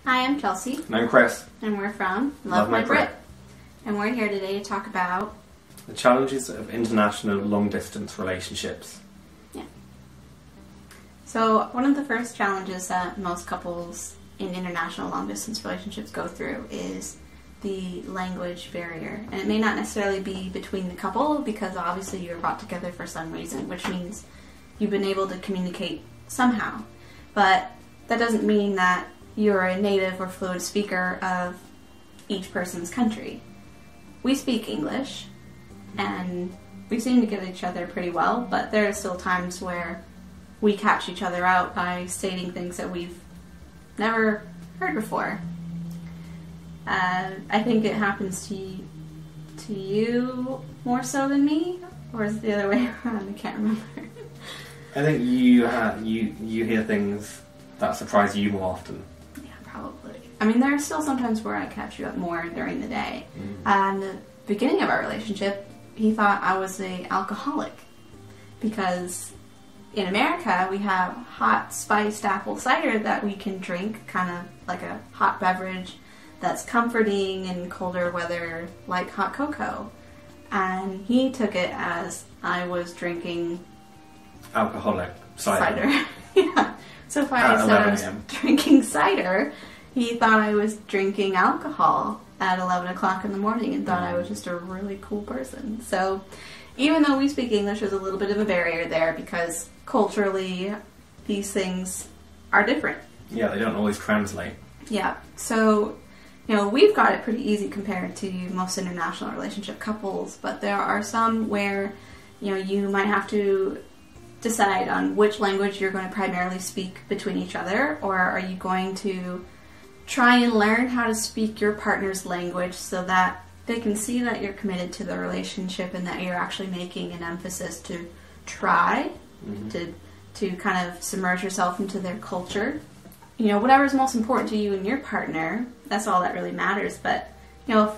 Hi, I'm Chelsea. And I'm Chris. And we're from Love My Brit. And we're here today to talk about the challenges of international long-distance relationships. Yeah. So, one of the first challenges that most couples in international long-distance relationships go through is the language barrier. And it may not necessarily be between the couple, because obviously you're brought together for some reason, which means you've been able to communicate somehow. But that doesn't mean that you're a native or fluent speaker of each person's country. We speak English, and we seem to get each other pretty well, but there are still times where we catch each other out by stating things that we've never heard before. I think it happens to you more so than me, or is it the other way around? I can't remember. I think you hear things that surprise you more often. Yeah, probably. I mean, there are still sometimes where I catch you up more during the day. In the beginning of our relationship, he thought I was an alcoholic because in America we have hot spiced apple cider that we can drink, kind of like a hot beverage that's comforting in colder weather, like hot cocoa. And he took it as I was drinking alcoholic cider. Yeah. So if I said I was drinking cider, he thought I was drinking alcohol at 11 o'clock in the morning and thought I was just a really cool person. So even though we speak English, there's a little bit of a barrier there because culturally these things are different. Yeah, they don't always translate. Yeah. So, you know, we've got it pretty easy compared to most international relationship couples, but there are some where, you know, you might have to decide on which language you're going to primarily speak between each other, or are you going to try and learn how to speak your partner's language so that they can see that you're committed to the relationship and that you're actually making an emphasis to try to kind of submerge yourself into their culture. You know, whatever's most important to you and your partner, that's all that really matters. But, you know,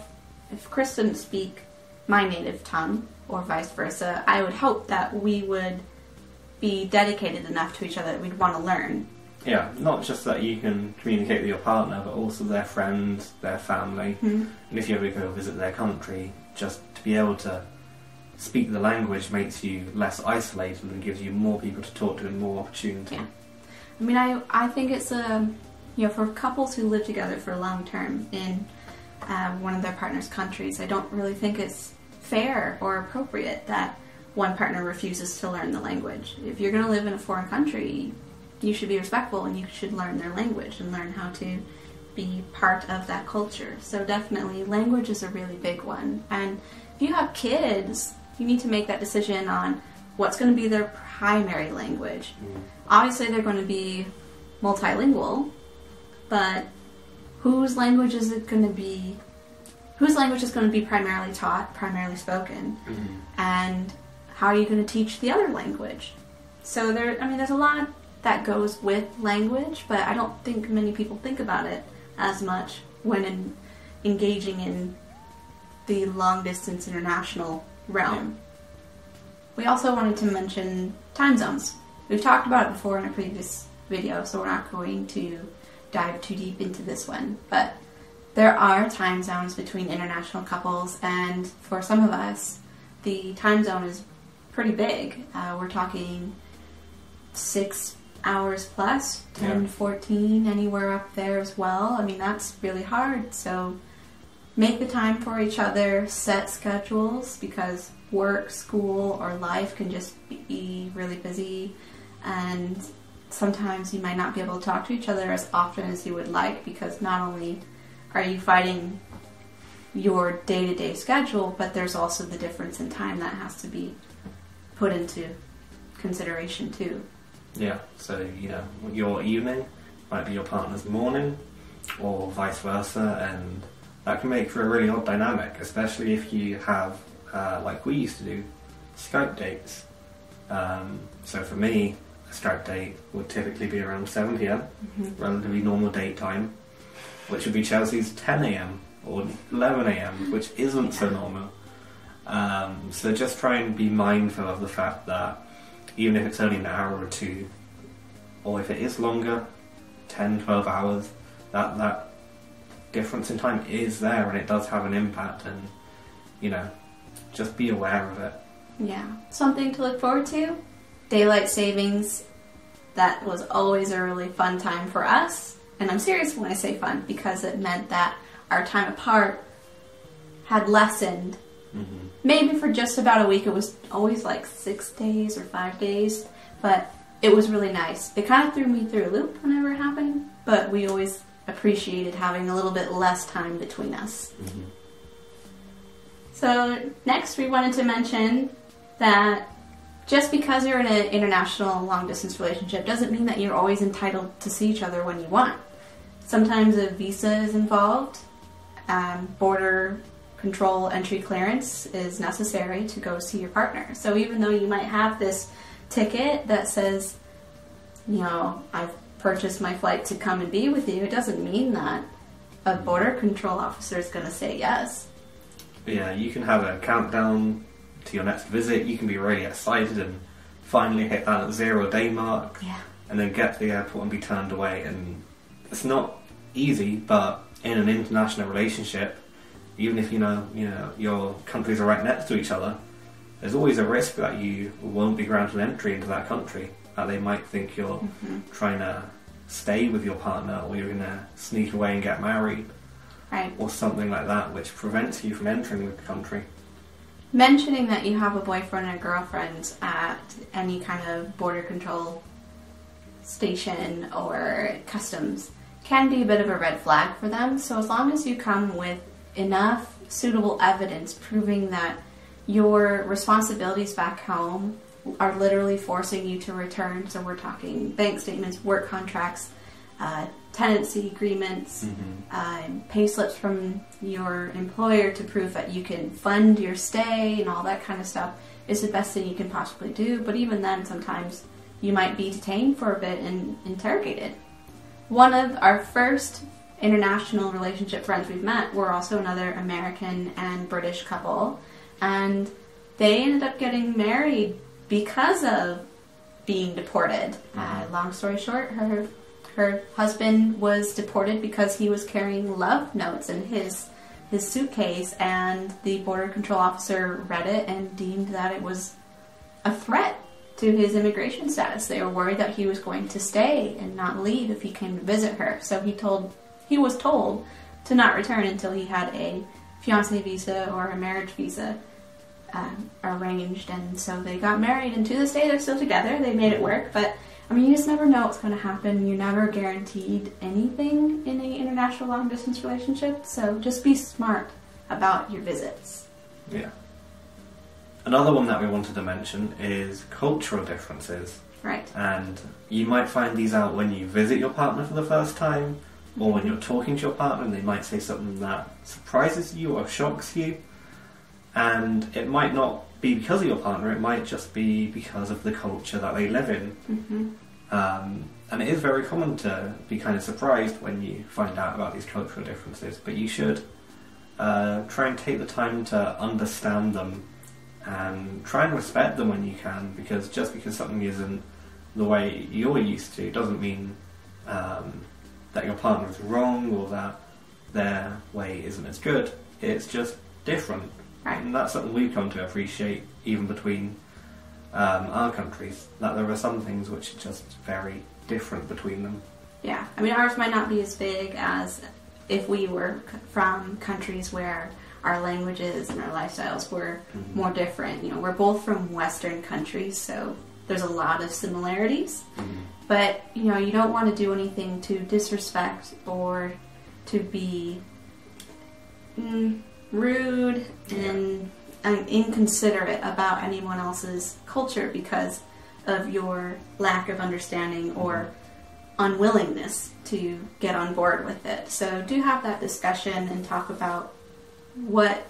if Chris didn't speak my native tongue or vice versa, I would hope that we would be dedicated enough to each other that we'd want to learn. Yeah, not just that you can communicate with your partner, but also their friends, their family, and if you ever go visit their country, just to be able to speak the language makes you less isolated and gives you more people to talk to and more opportunity. Yeah. I mean, I think it's you know, for couples who live together for long term in one of their partner's countries, I don't really think it's fair or appropriate that one partner refuses to learn the language. If you're going to live in a foreign country, you should be respectful and you should learn their language and learn how to be part of that culture. So definitely, language is a really big one. And if you have kids, you need to make that decision on what's going to be their primary language. Obviously, they're going to be multilingual, but whose language is going to be primarily taught, primarily spoken, and how are you going to teach the other language? So there's a lot that goes with language, but I don't think many people think about it as much when engaging in the long-distance international realm. We also wanted to mention time zones. We've talked about it before in a previous video, so we're not going to dive too deep into this one, but there are time zones between international couples, and for some of us, the time zone is pretty big. We're talking 6 hours plus, 10, 14, anywhere up there as well. I mean, that's really hard. So make the time for each other, set schedules, because work, school, or life can just be really busy, and sometimes you might not be able to talk to each other as often as you would like, because not only are you fighting your day-to-day schedule, but there's also the difference in time that has to be put into consideration too. Yeah, so, you know, your evening might be your partner's morning, or vice versa, and that can make for a really odd dynamic, especially if you have, like we used to do, Skype dates. So for me, a Skype date would typically be around 7 p.m, relatively normal date time, which would be Chelsea's 10 a.m. or 11 a.m, which isn't so normal. So just try and be mindful of the fact that even if it's only an hour or two, or if it is longer, 10, 12 hours, that difference in time is there, and it does have an impact, and just be aware of it. Yeah. Something to look forward to. Daylight savings. That was always a really fun time for us. And I'm serious when I say fun, because it meant that our time apart had lessened. Mm-hmm. Maybe for just about a week. It was always like 6 days or 5 days. But it was really nice. It kind of threw me through a loop whenever it happened. But we always appreciated having a little bit less time between us. Mm-hmm. So next we wanted to mention that just because you're in an international long-distance relationship doesn't mean that you're always entitled to see each other when you want. Sometimes a visa is involved. Border control entry clearance is necessary to go see your partner. So even though you might have this ticket that says, I've purchased my flight to come and be with you, it doesn't mean that a border control officer is going to say yes. Yeah, you can have a countdown to your next visit. You can be really excited and finally hit that 0-day mark. Yeah. And then get to the airport and be turned away. And it's not easy, but in an international relationship, even if your countries are right next to each other, there's always a risk that you won't be granted entry into that country. That they might think you're trying to stay with your partner, or you're going to sneak away and get married. Right. Or something like that, which prevents you from entering the country. Mentioning that you have a boyfriend or girlfriend at any kind of border control station or customs can be a bit of a red flag for them. So as long as you come with enough suitable evidence proving that your responsibilities back home are literally forcing you to return, so we're talking bank statements, work contracts, tenancy agreements, pay slips from your employer to prove that you can fund your stay and all that kind of stuff, is the best thing you can possibly do. But even then, sometimes you might be detained for a bit and interrogated. One of our first international relationship friends we've met were also another American and British couple, and they ended up getting married because of being deported. Long story short, her husband was deported because he was carrying love notes in his suitcase, and the border control officer read it and deemed that it was a threat to his immigration status. They were worried that he was going to stay and not leave if he came to visit her. So he was told to not return until he had a fiancé visa or a marriage visa arranged, and so they got married, and to this day they're still together. They made it work, but you just never know what's going to happen. You're never guaranteed anything in an international long-distance relationship, so just be smart about your visits. Yeah. Another one that we wanted to mention is cultural differences. Right. And you might find these out when you visit your partner for the first time, or when you're talking to your partner and they might say something that surprises you or shocks you. And it might not be because of your partner, it might just be because of the culture that they live in. And it is very common to be kind of surprised when you find out about these cultural differences, but you should try and take the time to understand them and try and respect them when you can, because just because something isn't the way you're used to doesn't mean that your partner is wrong or that their way isn't as good. It's just different. Right. And that's something we've come to appreciate, even between our countries, that there are some things which are just very different between them. Yeah, ours might not be as big as if we were from countries where our languages and our lifestyles were more different. We're both from Western countries, so there's a lot of similarities. But, you don't want to do anything to disrespect or to be rude and inconsiderate about anyone else's culture because of your lack of understanding or unwillingness to get on board with it. So do have that discussion and talk about what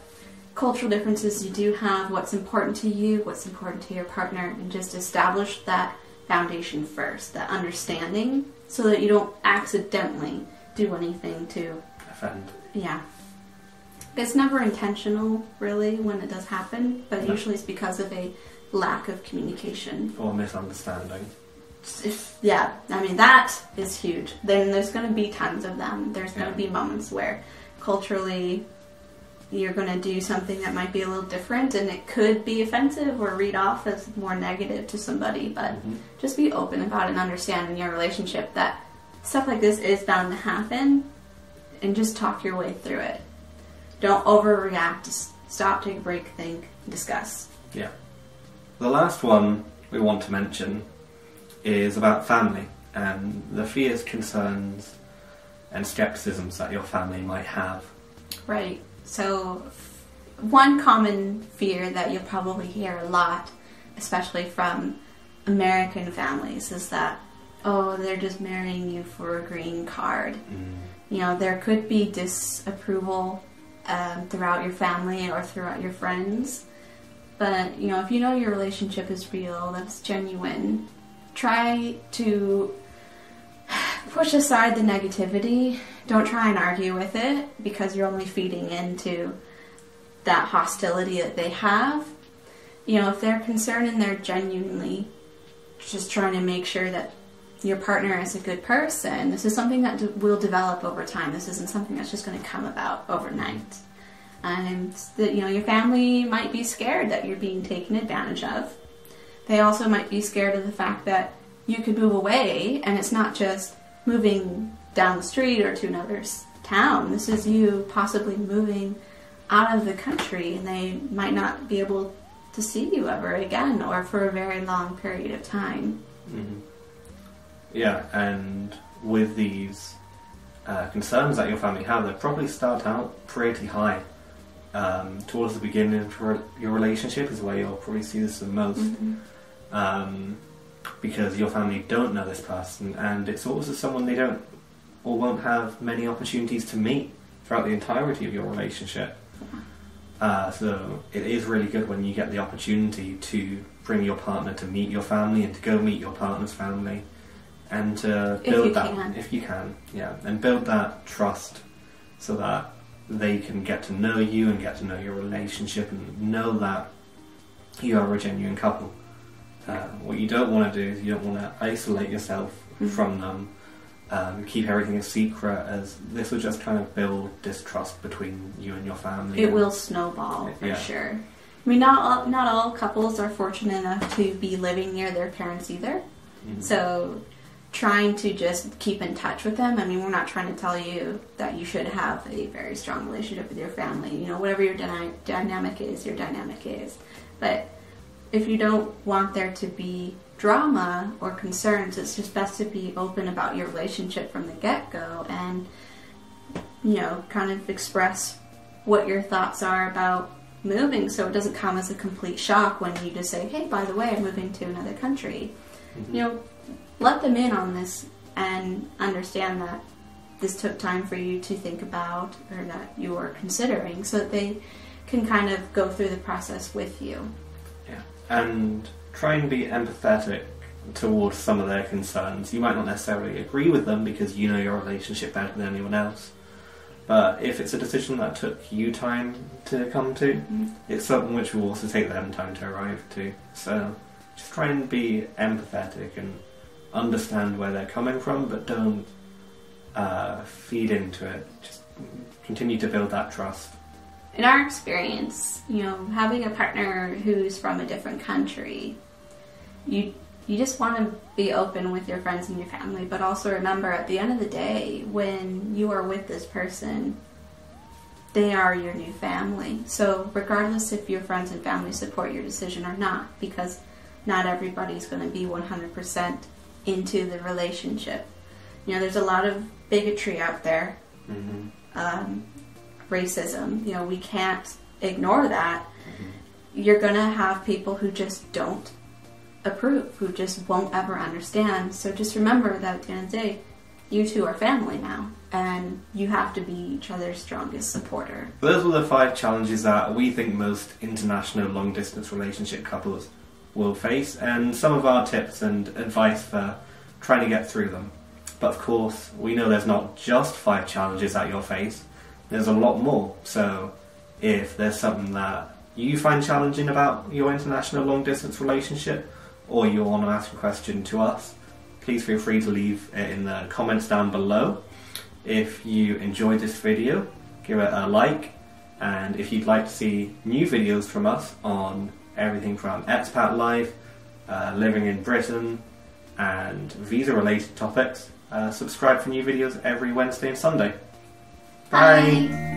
cultural differences you do have, what's important to you, what's important to your partner, and just establish that foundation first, that understanding, so that you don't accidentally do anything to offend. Yeah. It's never intentional, really, when it does happen, but usually it's because of a lack of communication. Or misunderstanding. Yeah, I mean, that is huge. Then there's going to be tons of them. There's going to be moments where culturally you're going to do something that might be a little different, and it could be offensive or read off as more negative to somebody, but just be open about it and understand in your relationship that stuff like this is bound to happen, and just talk your way through it. Don't overreact. Just stop, take a break, think, discuss. Yeah. The last one we want to mention is about family and the fears, concerns, and skepticisms that your family might have. Right. So, one common fear that you'll probably hear a lot, especially from American families, is that, oh, they're just marrying you for a green card. You know, there could be disapproval throughout your family or throughout your friends. But, you know, if you know your relationship is real, that's genuine, try to push aside the negativity. Don't try and argue with it, because you're only feeding into that hostility that they have. You know, if they're concerned and they're genuinely just trying to make sure that your partner is a good person, this is something that will develop over time. This isn't something that's just going to come about overnight. And that, you know, your family might be scared that you're being taken advantage of. They also might be scared of the fact that you could move away, and it's not just moving down the street or to another town. This is you possibly moving out of the country, and they might not be able to see you ever again, or for a very long period of time. Yeah, and with these concerns that your family have, they probably start out pretty high. Towards the beginning of your relationship is where you'll probably see this the most. Because your family don't know this person, and it's also someone they don't or won't have many opportunities to meet throughout the entirety of your relationship. So it is really good when you get the opportunity to bring your partner to meet your family and to go meet your partner's family, and to build that, if you can, and build that trust so that they can get to know you and get to know your relationship and know that you are a genuine couple. What you don't want to do is you don't want to isolate yourself from them, keep everything a secret, as this will just kind of build distrust between you and your family. It will snowball, for sure. I mean, not all couples are fortunate enough to be living near their parents either. So trying to just keep in touch with them. I mean, we're not trying to tell you that you should have a very strong relationship with your family. You know, whatever your dynamic is, your dynamic is. But if you don't want there to be drama or concerns, it's just best to be open about your relationship from the get-go and, you know, kind of express what your thoughts are about moving, so it doesn't come as a complete shock when you just say, hey, by the way, I'm moving to another country. You know, let them in on this and understand that this took time for you to think about, or that you are considering, so that they can kind of go through the process with you. Yeah, and try and be empathetic towards some of their concerns. You might not necessarily agree with them because you know your relationship better than anyone else. But if it's a decision that took you time to come to, it's something which will also take them time to arrive to. So just try and be empathetic and understand where they're coming from, but don't feed into it. Just continue to build that trust. In our experience, you know, having a partner who's from a different country, you just want to be open with your friends and your family, but also remember at the end of the day, when you are with this person, they are your new family. So regardless if your friends and family support your decision or not, because not everybody's going to be 100% into the relationship. You know, there's a lot of bigotry out there, racism. You know, we can't ignore that. You're going to have people who just don't approve, who just won't ever understand. So just remember that at the end of the day, you two are family now, and you have to be each other's strongest supporter. Those were the 5 challenges that we think most international long-distance relationship couples will face, and some of our tips and advice for trying to get through them. But of course, we know there's not just 5 challenges that you'll face, there's a lot more. So if there's something that you find challenging about your international long-distance relationship, or you want to ask a question to us, please feel free to leave it in the comments down below. If you enjoyed this video, give it a like, and if you'd like to see new videos from us on everything from expat life, living in Britain, and visa related topics, subscribe for new videos every Wednesday and Sunday. Bye!